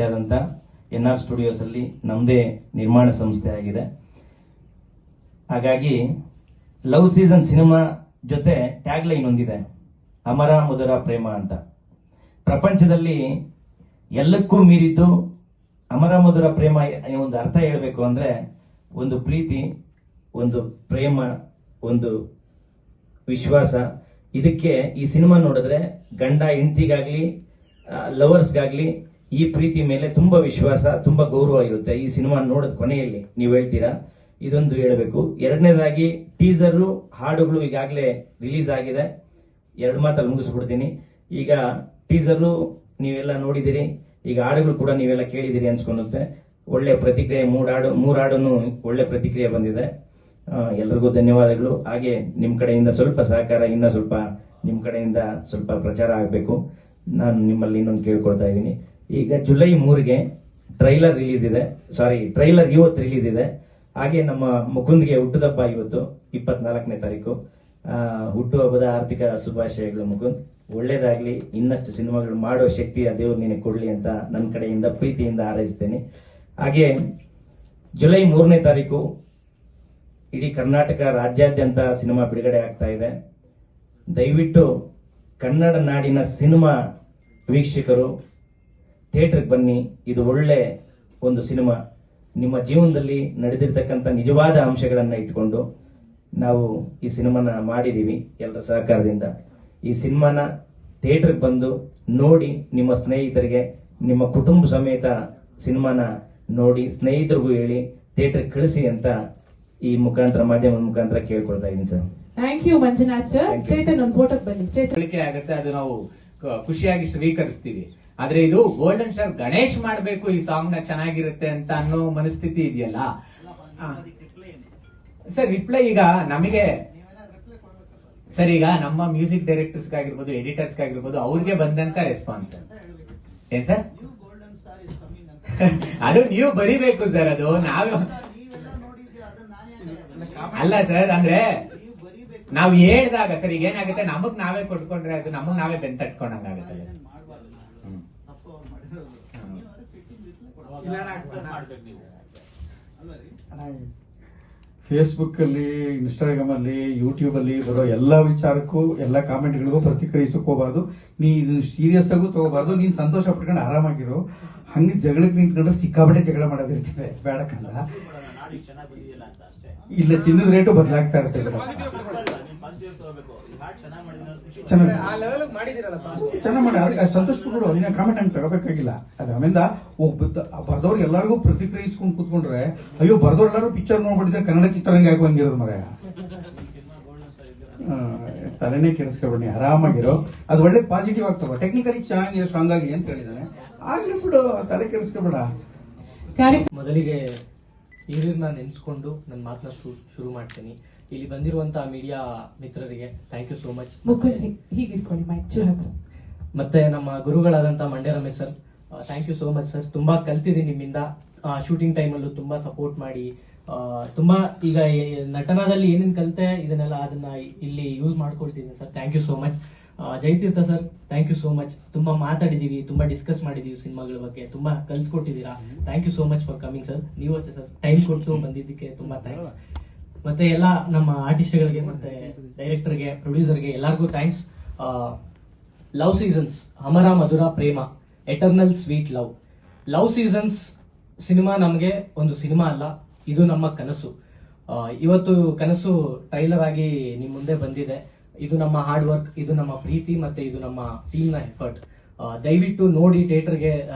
ಆದಂತ NR studios ಅಲ್ಲಿ ನಮ್ಮದೇ ನಿರ್ಮಾಣ ಸಂಸ್ಥೆ ಆಗಿದೆ. ಹಾಗಾಗಿ ಲವ್ ಸೀಸನ್ ಸಿನಿಮಾ ಜೊತೆ ಟ್ಯಾಗ್ ಲೈನ್ ಹೊಂದಿದೆ, ಅಮರ ಮಧುರ ಪ್ರೇಮ ಅಂತ. ಪ್ರಪಂಚದಲ್ಲಿ ಎಲ್ಲಕ್ಕೂ ಮೀರಿದ್ದು ಅಮರ ಮಧುರ ಪ್ರೇಮ ಒಂದು ಅರ್ಥ ಹೇಳಬೇಕು ಅಂದ್ರೆ ಒಂದು ಪ್ರೀತಿ, ಒಂದು ಪ್ರೇಮ, ಒಂದು ವಿಶ್ವಾಸ. ಇದಕ್ಕೆ ಈ ಸಿನಿಮಾ ನೋಡಿದ್ರೆ ಗಂಡ ಹೆಂಡತಿಗಾಗ್ಲಿ ಲವರ್ಸ್ಗಾಗ್ಲಿ ಈ ಪ್ರೀತಿ ಮೇಲೆ ತುಂಬಾ ವಿಶ್ವಾಸ, ತುಂಬಾ ಗೌರವ ಇರುತ್ತೆ. ಈ ಸಿನಿಮಾ ನೋಡಿದ ಕೊನೆಯಲ್ಲಿ ನೀವು ಹೇಳ್ತೀರಾ, ಇದೊಂದು ಹೇಳಬೇಕು. ಎರಡನೇದಾಗಿ ಟೀಸರು ಹಾಡುಗಳು ಈಗಾಗಲೇ ರಿಲೀಸ್ ಆಗಿದೆ. 2 ಮಾತಲ್ಲಿ ಮುಗಿಸ್ಬಿಡ್ತೀನಿ. ಈಗ ಟೀಸರು ನೀವೆಲ್ಲ ನೋಡಿದಿರಿ, ಈಗ ಹಾಡುಗಳು ಕೂಡ ನೀವೆಲ್ಲ ಕೇಳಿದಿರಿ ಅನ್ಸ್ಕೊಳುತ್ತೆ. ಒಳ್ಳೆ ಪ್ರತಿಕ್ರಿಯೆ, 3 ಹಾಡುನು ಒಳ್ಳೆ ಪ್ರತಿಕ್ರಿಯೆ ಬಂದಿದೆ. ಎಲ್ರಿಗೂ ಧನ್ಯವಾದಗಳು. ಹಾಗೆ ನಿಮ್ ಕಡೆಯಿಂದ ಸ್ವಲ್ಪ ಸಹಕಾರ, ಇನ್ನ ಸ್ವಲ್ಪ ನಿಮ್ ಕಡೆಯಿಂದ ಸ್ವಲ್ಪ ಪ್ರಚಾರ ಆಗಬೇಕು. ನಾನು ನಿಮ್ಮಲ್ಲಿ ಇನ್ನೊಂದು ಕೇಳ್ಕೊಳ್ತಾ ಇದ್ದೀನಿ. ಈಗ ಜುಲೈ 3ಗೆ ಟ್ರೈಲರ್ ರಿಲೀಸ್ ಇದೆ, ಟ್ರೈಲರ್ ಇವತ್ತು ರಿಲೀಸ್ ಇದೆ. ಹಾಗೆ ನಮ್ಮ ಮುಕುಂದ್ಗೆ ಹುಟ್ಟುಹಬ್ಬ ಇವತ್ತು 24ನೇ ತಾರೀಕು. ಹುಟ್ಟುಹಬ್ಬದ ಆರ್ಥಿಕ ಶುಭಾಶಯಗಳು ಮುಕುಂದ್. ಒಳ್ಳೇದಾಗ್ಲಿ, ಇನ್ನಷ್ಟು ಸಿನಿಮಾಗಳು ಮಾಡೋ ಶಕ್ತಿ ಆ ದೇವ್ರು ನಿನಗೆ ಕೊಡ್ಲಿ ಅಂತ ನನ್ನ ಕಡೆಯಿಂದ ಪ್ರೀತಿಯಿಂದ ಹಾರೈಸ್ತೇನೆ. ಹಾಗೆ ಜುಲೈ 3ನೇ ತಾರೀಕು ಇಡೀ ಕರ್ನಾಟಕ ರಾಜ್ಯಾದ್ಯಂತ ಸಿನಿಮಾ ಬಿಡುಗಡೆ ಆಗ್ತಾ ಇದೆ. ದಯವಿಟ್ಟು ಕನ್ನಡ ನಾಡಿನ ಸಿನಿಮಾ ವೀಕ್ಷಕರು ಥಿಯೇಟರ್ಗೆ ಬನ್ನಿ. ಇದು ಒಳ್ಳೆ ಒಂದು ಸಿನಿಮಾ. ನಿಮ್ಮ ಜೀವನದಲ್ಲಿ ನಡೆದಿರ್ತಕ್ಕಂಥ ನಿಜವಾದ ಅಂಶಗಳನ್ನ ಇಟ್ಕೊಂಡು ನಾವು ಈ ಸಿನಿಮಾನ ಮಾಡಿದೀವಿ ಎಲ್ಲರ ಸಹಕಾರದಿಂದ. ಈ ಸಿನಿಮಾನ ಥಿಯೇಟರ್ಗೆ ಬಂದು ನೋಡಿ, ನಿಮ್ಮ ಸ್ನೇಹಿತರಿಗೆ, ನಿಮ್ಮ ಕುಟುಂಬ ಸಮೇತ ಸಿನಿಮಾನ ನೋಡಿ, ಸ್ನೇಹಿತರಿಗೂ ಹೇಳಿ ಥಿಯೇಟರ್ಗೆ ಕಳಿಸಿ ಅಂತ ಈ ಮುಖಾಂತರ, ಮಾಧ್ಯಮದ ಮುಖಾಂತರ ಕೇಳ್ಕೊಳ್ತಾ ಇದ್ದೀನಿ ಸರ್. Thank you Manjunath sir. Chetan ಒಂದು ಫೋಟೋಗೆ ಬನ್ನಿ. ಚೇತನ್ ಆಗುತ್ತೆ, ಅದು ನಾವು ಖುಷಿಯಾಗಿ ಸ್ವೀಕರಿಸ್ತೀವಿ. ಆದ್ರೆ ಇದು ಗೋಲ್ಡನ್ ಸ್ಟಾರ್ ಗಣೇಶ್ ಮಾಡಬೇಕು ಈ ಸಾಂಗ್ ನ ಚೆನ್ನಾಗಿರುತ್ತೆ ಅಂತ ಅನ್ನೋ ಮನಸ್ಥಿತಿ ಇದೆಯಲ್ಲ ಸರ್. ರಿಪ್ಲೈ ಈಗ ನಮಗೆ ಸರ್, ಈಗ ನಮ್ಮ ಮ್ಯೂಸಿಕ್ ಡೈರೆಕ್ಟರ್ಸ್ ಆಗಿರ್ಬೋದು, ಎಡಿಟರ್ಸ್ ಆಗಿರ್ಬೋದು, ಅವ್ರಿಗೆ ಬಂದಂತ ರೆಸ್ಪಾನ್ಸ್ ಏನ್ ಸರ್? ಅದು ನೀವು ಬರಿಬೇಕು ಸರ್. ಅದು ನಾವು ಅಲ್ಲ ಸರ್, ಅಂದ್ರೆ ನಾವ್ ಹೇಳ್ದಾಗ ಸರ್ ಈಗ ಏನಾಗುತ್ತೆ, ನಮಗ್ ನಾವೇ ಕೊಟ್ಕೊಂಡ್ರೆ ಅದು ನಮಗ್ ನಾವೇ ಬೆನ್ ತಟ್ಕೊಂಡಂಗಾಗುತ್ತೆ. ಫೇಸ್ಬುಕ್ ಅಲ್ಲಿ, ಇನ್ಸ್ಟಾಗ್ರಾಮ್ ಅಲ್ಲಿ, ಯೂಟ್ಯೂಬ್ ಅಲ್ಲಿ ಬರೋ ಎಲ್ಲಾ ವಿಚಾರಕ್ಕೂ, ಎಲ್ಲಾ ಕಾಮೆಂಟ್ಗಳಿಗೂ ಪ್ರತಿಕ್ರಿಯಿಸಕ್ ಹೋಗಬಾರ್ದು. ನೀ ಇದನ್ನ ಸೀರಿಯಸ್ ಆಗೂ ತಗೋಬಾರ್ದು. ನೀನ್ ಸಂತೋಷ ಪಟ್ಕೊಂಡು ಆರಾಮಾಗಿರು. ಹಂಗೆ ಜಗಳಕ್ಕೆ ನಿಂತ್ಕೊಂಡ್ರೆ ಸಿಕ್ಕಾಪಟ್ಟೆ ಜಗಳ ಮಾಡೋದಿರ್ತದೆ, ಬೇಡಕ್ಕಲ್ಲ. ಇಲ್ಲ, ಚಿನ್ನದ ರೇಟು ಬದಲಾಗ್ತಾ ಇರ್ತದೆ. ಚೆನ್ನಾಗಿ ಮಾಡಿ, ಅದಕ್ಕೆ ಸಂತೋಷ ಪಡ್ಬಿಡು. ನೀನು ಕಾಮೆಂಟ್ ಹಂಗೆ ತಗೋಬೇಕಾಗಿಲ್ಲ. ಅದು ಆಮೇಲೆ ಬರ್ದವ್ರು ಎಲ್ಲರಿಗೂ ಪ್ರತಿಕ್ರಿಯಿಸ್ಕೊಂಡು ಕೂತ್ಕೊಂಡ್ರೆ, ಅಯ್ಯೋ ಬರ್ದವ್ರು ಎಲ್ಲರೂ ಪಿಕ್ಚರ್ ನೋಡ್ಬಿಟ್ಟಿದ್ರೆ ಕನ್ನಡ ಚಿತ್ರರಂಗ ಆಗುವಂಗಿರೋದು ಮರ. ತಲೆನೇ ಕೆಡಿಸ್ಕೊಬೇಡಿ, ಆರಾಮಾಗಿರೋ. ಅದು ಒಳ್ಳೆ ಪಾಸಿಟಿವ್ ಆಗ್ತವ. ಟೆಕ್ನಿಕಲಿ ಚೆನ್ನಾಗಿ ಸ್ಟ್ರಾಂಗ್ ಆಗಿ ಅಂತ ಹೇಳಿದಾನೆ, ಆಗ್ಲಿ ಬಿಡು, ತಲೆ ಕೆಡಿಸ್ಕೊಬೇಡ. ಮೊದಲಿಗೆ ಹಿರಿಯರನ್ನ ನೆನೆಸ್ಕೊಂಡು ನನ್ನ ಮಾತನ್ನ ಶುರು ಮಾಡ್ತೀನಿ. ಇಲ್ಲಿ ಬಂದಿರುವಂತಹ ಮೀಡಿಯಾ ಮಿತ್ರರಿಗೆ ಥ್ಯಾಂಕ್ ಯು ಸೋ ಮಚ್. ಮತ್ತೆ ನಮ್ಮ ಗುರುಗಳಾದಂತ Mandya Ramesh sir, thank you so much sir. ತುಂಬಾ ಕಲ್ತಿದ್ದೀನಿ ನಿಮ್ಮಿಂದ. ಶೂಟಿಂಗ್ ಟೈಮಲ್ಲೂ ತುಂಬಾ ಸಪೋರ್ಟ್ ಮಾಡಿ, ತುಂಬಾ ಈಗ ನಟನದಲ್ಲಿ ಏನೇನ್ ಕಲಿತೆ ಅದನ್ನ ಇಲ್ಲಿ ಯೂಸ್ ಮಾಡ್ಕೊಳ್ತಿದ್ದೀನಿ sir. Thank you so much. Jayatheertha sir, thank you so much. ತುಂಬಾ ಮಾತಾಡಿದೀವಿ, ತುಂಬಾ ಡಿಸ್ಕಸ್ ಮಾಡಿದೀವಿ ಸಿನಿಮಾಗಳ ಬಗ್ಗೆ, ತುಂಬಾ ಕಲ್ಸ್ಕೊಟ್ಟಿದ್ದೀರಾ. Thank you so much for coming sir. ನೀವು ಅಷ್ಟೇ ಸರ್, ಟೈಮ್ ಕೊಟ್ಟು ಬಂದಿದ್ದಕ್ಕೆ ತುಂಬಾ ಥ್ಯಾಂಕ್ಸ್. ಮತ್ತೆ ಎಲ್ಲ ನಮ್ಮ ಆರ್ಟಿಸ್ಟ್ಗಳಿಗೆ, ಮತ್ತೆ ಡೈರೆಕ್ಟರ್ಗೆ, ಪ್ರೊಡ್ಯೂಸರ್ಗೆ ಎಲ್ಲರಿಗೂ ಥ್ಯಾಂಕ್ಸ್. ಲವ್ ಸೀಸನ್ಸ್, ಅಮರ ಮಧುರ ಪ್ರೇಮ, eternal sweet love. Love seasons cinema ನಮಗೆ ಒಂದು ಸಿನಿಮಾ ಅಲ್ಲ, ಇದು ನಮ್ಮ ಕನಸು. ಇವತ್ತು ಕನಸು ಟ್ರೈಲರ್ ಆಗಿ ನಿಮ್ ಮುಂದೆ ಬಂದಿದೆ. ಇದು ನಮ್ಮ ಹಾರ್ಡ್ ವರ್ಕ್, ಇದು ನಮ್ಮ ಪ್ರೀತಿ, ಮತ್ತೆ ಇದು ನಮ್ಮ ಟೀಮ್ ನ ಎಫರ್ಟ್. ದಯವಿಟ್ಟು ನೋಡಿ,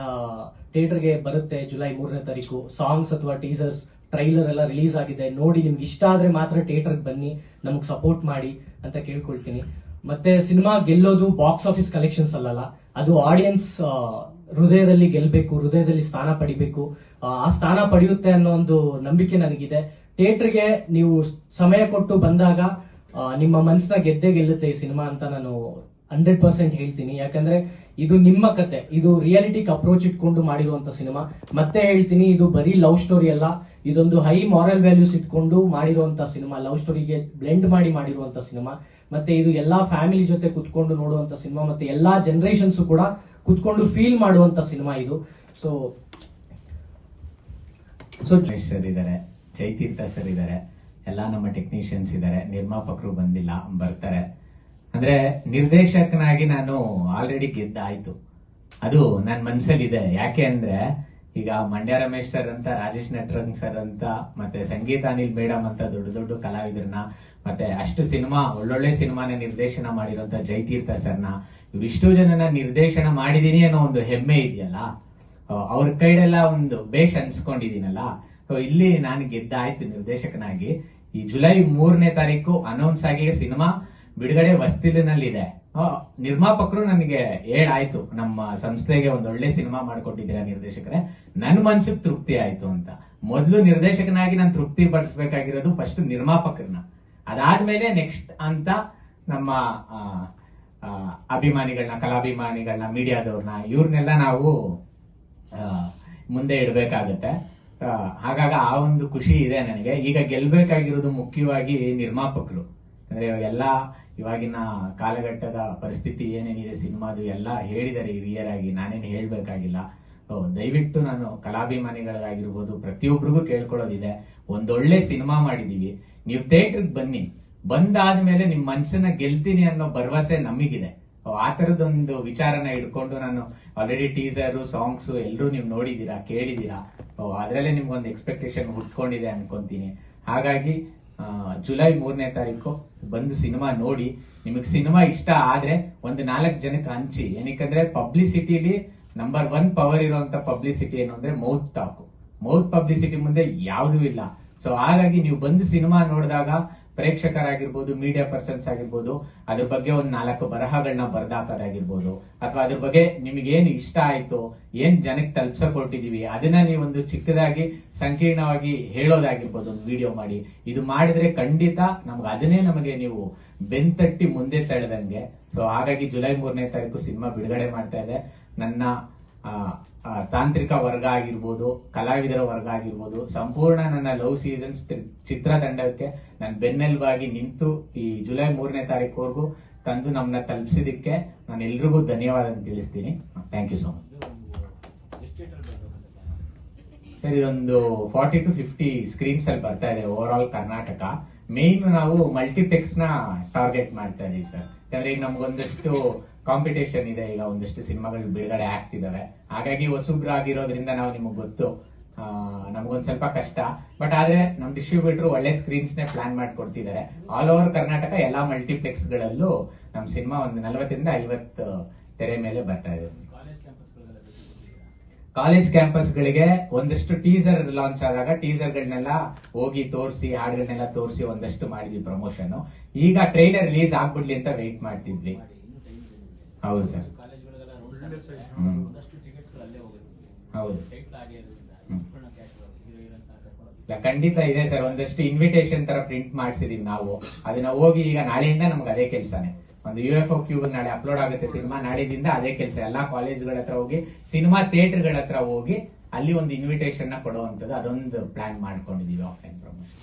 ಥಿಯೇಟರ್ಗೆ ಬರುತ್ತೆ ಜುಲೈ 3ನೇ ತಾರೀಕು. ಸಾಂಗ್ಸ್ ಅಥವಾ ಟೀಸರ್ಸ್, ಟ್ರೈಲರ್ ಎಲ್ಲ ರಿಲೀಸ್ ಆಗಿದೆ. ನೋಡಿ, ನಿಮ್ಗೆ ಇಷ್ಟ ಆದ್ರೆ ಮಾತ್ರ ಥಿಯೇಟರ್ಗೆ ಬನ್ನಿ, ನಮಗ್ ಸಪೋರ್ಟ್ ಮಾಡಿ ಅಂತ ಕೇಳ್ಕೊಳ್ತೀನಿ. ಮತ್ತೆ ಸಿನಿಮಾ ಗೆಲ್ಲೋದು ಬಾಕ್ಸ್ ಆಫೀಸ್ ಕಲೆಕ್ಷನ್ಸ್ ಅಲ್ಲಲ್ಲ, ಅದು ಆಡಿಯನ್ಸ್ ಹೃದಯದಲ್ಲಿ ಗೆಲ್ಬೇಕು, ಹೃದಯದಲ್ಲಿ ಸ್ಥಾನ ಪಡಿಬೇಕು. ಆ ಸ್ಥಾನ ಪಡೆಯುತ್ತೆ ಅನ್ನೋ ಒಂದು ನಂಬಿಕೆ ನನಗಿದೆ. ಥಿಯೇಟರ್ಗೆ ನೀವು ಸಮಯ ಕೊಟ್ಟು ಬಂದಾಗ ನಿಮ್ಮ ಮನಸ್ಸನ್ನ ಗೆದ್ದೇ ಗೆಲ್ಲುತ್ತೆ ಈ ಸಿನಿಮಾ ಅಂತ ನಾನು 100% ಹೇಳ್ತೀನಿ. ಯಾಕಂದ್ರೆ ಇದು ನಿಮ್ಮ ಕತೆ, ಇದು ರಿಯಾಲಿಟಿಗೆ ಅಪ್ರೋಚ್ ಇಟ್ಕೊಂಡು ಮಾಡಿರುವಂತ ಸಿನಿಮಾ. ಮತ್ತೆ ಹೇಳ್ತೀನಿ, ಇದು ಬರೀ ಲವ್ ಸ್ಟೋರಿ ಅಲ್ಲ, ಇದೊಂದು ಹೈ ಮಾರಲ್ ವ್ಯಾಲ್ಯೂಸ್ ಇಟ್ಕೊಂಡು ಮಾಡಿರುವಂತ ಸಿನಿಮಾ, ಲವ್ ಸ್ಟೋರಿಗೆ ಬ್ಲೆಂಡ್ ಮಾಡಿರುವಂತ ಸಿನಿಮಾ. ಮತ್ತೆ ಇದು ಎಲ್ಲಾ ಫ್ಯಾಮಿಲಿ ಜೊತೆ ಕುತ್ಕೊಂಡು ನೋಡುವಂತ ಸಿನಿಮಾ, ಮತ್ತೆ ಎಲ್ಲಾ ಜನರೇಷನ್ಸ್ ಕೂಡ ಕುತ್ಕೊಂಡು ಫೀಲ್ ಮಾಡುವಂತ ಸಿನಿಮಾ ಇದು. ಸೊ ರಮೇಶ್ ಸರ್ ಇದ್ದಾರೆ, ಜಯತೀರ್ಥ ಸರ್ ಇದ್ದಾರೆ, ಎಲ್ಲಾ ನಮ್ಮ ಟೆಕ್ನಿಷಿಯನ್ಸ್ ಇದ್ದಾರೆ, ನಿರ್ಮಾಪಕರು ಬಂದಿಲ್ಲ, ಬರ್ತಾರೆ. ಅಂದ್ರೆ ನಿರ್ದೇಶಕನಾಗಿ ನಾನು ಆಲ್ರೆಡಿ ಗೆದ್ದಾಯ್ತು, ಅದು ನನ್ನ ಮನ್ಸಲ್ಲಿದೆ. ಯಾಕೆ ಅಂದ್ರೆ ಈಗ ಮಂಡ್ಯ ರಮೇಶ್ ಸರ್ ಅಂತ, ರಾಜೇಶ್ ನಟರಂಗ್ ಸರ್ ಅಂತ, ಮತ್ತೆ ಸಂಗೀತ ಅನಿಲ್ ಮೇಡಮ್ ಅಂತ ದೊಡ್ಡ ದೊಡ್ಡ ಕಲಾವಿದರನ್ನ, ಮತ್ತೆ ಅಷ್ಟು ಸಿನಿಮಾ ಒಳ್ಳೊಳ್ಳೆ ಸಿನಿಮಾನ ನಿರ್ದೇಶನ ಮಾಡಿರೋಂತ ಜಯತೀರ್ಥ ಸರ್ನ, ಇವಿಷ್ಟು ಜನನ ನಿರ್ದೇಶನ ಮಾಡಿದೀನಿ ಅನ್ನೋ ಒಂದು ಹೆಮ್ಮೆ ಇದೆಯಲ್ಲ, ಅವ್ರ ಕೈಡೆಲ್ಲ ಒಂದು ಬೇಷ್ ಅನ್ಸ್ಕೊಂಡಿದೀನಲ್ಲ. ಇಲ್ಲಿ ನಾನು ಗೆದ್ದಾಯ್ತು ನಿರ್ದೇಶಕನಾಗಿ. ಈ ಜುಲೈ 3ನೇ ತಾರೀಕು ಅನೌನ್ಸ್ ಆಗಿ ಸಿನಿಮಾ ಬಿಡುಗಡೆ ಹೊಸ್ತಿಲಿನಲ್ಲಿದೆ. ನಿರ್ಮಾಪಕರು ನನಗೆ ಹೇಳಾಯ್ತು, ನಮ್ಮ ಸಂಸ್ಥೆಗೆ ಒಂದು ಒಳ್ಳೆ ಸಿನಿಮಾ ಮಾಡ್ಕೊಟ್ಟಿದ್ದೀರಾ ನಿರ್ದೇಶಕರೇ, ನನ್ನ ಮನ್ಸಿಗೆ ತೃಪ್ತಿ ಆಯ್ತು ಅಂತ. ಮೊದಲು ನಿರ್ದೇಶಕನಾಗಿ ನಾನು ತೃಪ್ತಿ ಪಡಿಸ್ಬೇಕಾಗಿರೋದು ಫಸ್ಟ್ ನಿರ್ಮಾಪಕರನ್ನ, ಅದಾದ್ಮೇಲೆ ನೆಕ್ಸ್ಟ್ ಅಂತ ನಮ್ಮ ಅಭಿಮಾನಿಗಳನ್ನ, ಕಲಾಭಿಮಾನಿಗಳನ್ನ, ಮೀಡಿಯಾದವ್ರನ್ನ, ಇವ್ರನ್ನೆಲ್ಲ ನಾವು ಮುಂದೆ ಇಡಬೇಕಾಗತ್ತೆ. ಹಾಗಾಗಿ ಆ ಒಂದು ಖುಷಿ ಇದೆ ನನಗೆ. ಈಗ ಗೆಲ್ಬೇಕಾಗಿರೋದು ಮುಖ್ಯವಾಗಿ ನಿರ್ಮಾಪಕರು. ಅಂದ್ರೆ ಇವಾಗಿನ ಕಾಲಘಟ್ಟದ ಪರಿಸ್ಥಿತಿ ಏನೇನಿದೆ ಸಿನಿಮಾದು ಎಲ್ಲ ಹೇಳಿದ್ದಾರೆ ಹಿರಿಯರ್ ಆಗಿ, ನಾನೇನು ಹೇಳ್ಬೇಕಾಗಿಲ್ಲ. ದಯವಿಟ್ಟು ನಾನು ಕಲಾಭಿಮಾನಿಗಳಿಗಾಗಿರ್ಬೋದು ಪ್ರತಿಯೊಬ್ಬರಿಗೂ ಕೇಳ್ಕೊಳ್ಳೋದಿದೆ, ಒಂದೊಳ್ಳೆ ಸಿನಿಮಾ ಮಾಡಿದೀವಿ, ನೀವು ಥಿಯೇಟರ್ಗೆ ಬನ್ನಿ, ಬಂದಾದ್ಮೇಲೆ ನಿಮ್ ಮನ್ಸನ್ನ ಗೆಲ್ತೀನಿ ಅನ್ನೋ ಭರವಸೆ ನಮಗಿದೆ. ಆ ತರದೊಂದು ವಿಚಾರನ ಇಟ್ಕೊಂಡು ನಾನು ಆಲ್ರೆಡಿ ಟೀಸರ್, ಸಾಂಗ್ಸ್ ಎಲ್ಲರೂ ನೀವು ನೋಡಿದೀರಾ, ಕೇಳಿದೀರಾ, ಅದ್ರಲ್ಲೇ ನಿಮ್ಗೊಂದು ಎಕ್ಸ್ಪೆಕ್ಟೇಷನ್ ಹುಟ್ಕೊಂಡಿದೆ ಅನ್ಕೊಂತೀನಿ. ಹಾಗಾಗಿ ಜುಲೈ 3ನೇ ತಾರೀಕು ಬಂದು ಸಿನಿಮಾ ನೋಡಿ, ನಿಮಗೆ ಸಿನಿಮಾ ಇಷ್ಟ ಆದ್ರೆ ಒಂದು 4 ಜನಕ್ಕೆ ಹಂಚಿ. ಏನಕ್ಕಂದ್ರೆ ಪಬ್ಲಿಸಿಟಿಲಿ ನಂಬರ್ 1 ಪವರ್ ಇರುವಂತ ಪಬ್ಲಿಸಿಟಿ ಏನು ಅಂದ್ರೆ ಮೌತ್ ಟಾಕ್. ಮೌತ್ ಪಬ್ಲಿಸಿಟಿ ಮುಂದೆ ಯಾವುದೂ ಇಲ್ಲ. ಸೊ ಹಾಗಾಗಿ ನೀವು ಬಂದು ಸಿನಿಮಾ ನೋಡಿದಾಗ ಪ್ರೇಕ್ಷಕರಾಗಿರ್ಬೋದು, ಮೀಡಿಯಾ ಪರ್ಸನ್ಸ್ ಆಗಿರ್ಬೋದು, ಅದ್ರ ಬಗ್ಗೆ ಒಂದು 4 ಬರಹಗಳನ್ನ ಬರ್ದಾಕೋದಾಗಿರ್ಬೋದು, ಅಥವಾ ಅದ್ರ ಬಗ್ಗೆ ನಿಮ್ಗೆ ಏನ್ ಇಷ್ಟ ಆಯ್ತು, ಏನ್ ಜನಕ್ಕೆ ತಲುಪ್ಸಕ್ ಹೊರಟಿದೀವಿ, ಅದನ್ನ ನೀವೊಂದು ಚಿಕ್ಕದಾಗಿ ಸಂಕೀರ್ಣವಾಗಿ ಹೇಳೋದಾಗಿರ್ಬೋದು, ಒಂದು ವಿಡಿಯೋ ಮಾಡಿ. ಇದು ಮಾಡಿದ್ರೆ ಖಂಡಿತ ಅದನ್ನೇ ನಮಗೆ ನೀವು ಬೆಂತಟ್ಟಿ ಮುಂದೆ ತಳೆದಂಗೆ. ಸೊ ಹಾಗಾಗಿ ಜುಲೈ 3ನೇ ತಾರೀಕು ಸಿನಿಮಾ ಬಿಡುಗಡೆ ಮಾಡ್ತಾ ಇದೆ. ನನ್ನ ತಾಂತ್ರಿಕ ವರ್ಗ ಆಗಿರ್ಬೋದು, ಕಲಾವಿದರ ವರ್ಗ ಆಗಿರ್ಬೋದು, ಸಂಪೂರ್ಣ ನನ್ನ ಲವ್ ಸೀಸನ್ಸ್ ಚಿತ್ರತಂಡಕ್ಕೆ ನಾನು ಬೆನ್ನೆಲುಬಾಗಿ ನಿಂತು ಈ ಜುಲೈ 3ನೇ ತಾರೀಕುವರೆಗೂ ತಂದು ನಮ್ಮನ್ನ ತಲುಪಿಸಿದಕ್ಕೆ ನಾನು ಎಲ್ರಿಗೂ ಧನ್ಯವಾದ ತಿಳಿಸ್ತೀನಿ. Thank you so much sir. ಇದೊಂದು 40 to 50 ಸ್ಕ್ರೀನ್ಸ್ ಅಲ್ಲಿ ಬರ್ತಾ ಇದೆ ಓವರ್ ಆಲ್ ಕರ್ನಾಟಕ. ಮೇನ್ ನಾವು ಮಲ್ಟಿಪ್ಲೆಕ್ಸ್ ನ ಟಾರ್ಗೆಟ್ ಮಾಡ್ತಾ ಇದೀವಿ ಸರ್. ಯಾಕಂದ್ರೆ ಈಗ ನಮ್ಗೊಂದಷ್ಟು ಕಾಂಪಿಟೇಷನ್ ಇದೆ, ಈಗ ಒಂದಷ್ಟು ಸಿನಿಮಾಗಳು ಬಿಡುಗಡೆ ಆಗ್ತಿದಾವೆ. ಹಾಗಾಗಿ ಹೊಸಬ್ರಾಗಿರೋದ್ರಿಂದ ನಾವು ನಿಮಗೆ ಗೊತ್ತು, ನಮ್ಗೊಂದ್ ಸ್ವಲ್ಪ ಕಷ್ಟ. ಬಟ್ ಆದ್ರೆ ನಮ್ ಡಿಸ್ಟ್ರಿಬ್ಯೂಟರ್ ಒಳ್ಳೆ ಸ್ಕ್ರೀನ್ಸ್ ನೇ ಪ್ಲಾನ್ ಮಾಡ್ಕೊಡ್ತಿದ್ದಾರೆ. ಆಲ್ ಓವರ್ ಕರ್ನಾಟಕ ಎಲ್ಲಾ ಮಲ್ಟಿಪ್ಲೆಕ್ಸ್ ಗಳಲ್ಲೂ ನಮ್ ಸಿನಿಮಾ ಒಂದು 40 ರಿಂದ 50 ತೆರೆ ಮೇಲೆ ಬರ್ತಾ ಇದೆ. ಕಾಲೇಜ್ ಕ್ಯಾಂಪಸ್ ಗಳಿಗೆ ಒಂದಷ್ಟು ಟೀಸರ್ ಲಾಂಚ್ ಆದಾಗ ಟೀಸರ್ ಗಳನ್ನೆಲ್ಲ ಹೋಗಿ ತೋರಿಸಿ, ಹಾಡುಗಳನ್ನೆಲ್ಲ ತೋರಿಸಿ ಒಂದಷ್ಟು ಮಾಡಿದ್ವಿ ಪ್ರಮೋಷನ್. ಈಗ ಟ್ರೈಲರ್ ರಿಲೀಸ್ ಆಗ್ಬಿಡ್ಲಿ ಅಂತ ವೆಯ್ಟ್ ಮಾಡ್ತಿದ್ವಿ. ಹೌದು ಸರ್, ಹೌದು ಖಂಡಿತ ಇದೆ ಸರ್. ಒಂದಷ್ಟು ಇನ್ವಿಟೇಷನ್ ತರ ಪ್ರಿಂಟ್ ಮಾಡಿಸಿದೀವಿ ನಾವು. ಅದನ್ನ ಹೋಗಿ ಈಗ ನಾಳೆಯಿಂದ ನಮ್ಗೆ ಅದೇ ಕೆಲಸನೇ. ಒಂದು UFO ಕ್ಯೂಬ್ ನಾಳೆ ಅಪ್ಲೋಡ್ ಆಗುತ್ತೆ ಸಿನಿಮಾ, ನಾಳೆದಿಂದ ಅದೇ ಕೆಲಸ. ಎಲ್ಲಾ ಕಾಲೇಜ್ಗಳ ಹತ್ರ ಹೋಗಿ, ಸಿನಿಮಾ ಥಿಯೇಟರ್ಗಳ ಹತ್ರ ಹೋಗಿ ಅಲ್ಲಿ ಒಂದು ಇನ್ವಿಟೇಷನ್ ನ ಕೊಡುವಂತದ್ದು, ಅದೊಂದು ಪ್ಲಾನ್ ಮಾಡ್ಕೊಂಡಿದೀವಿ ಆಫ್ಲೈನ್ ಪ್ರಮೋಷನ್.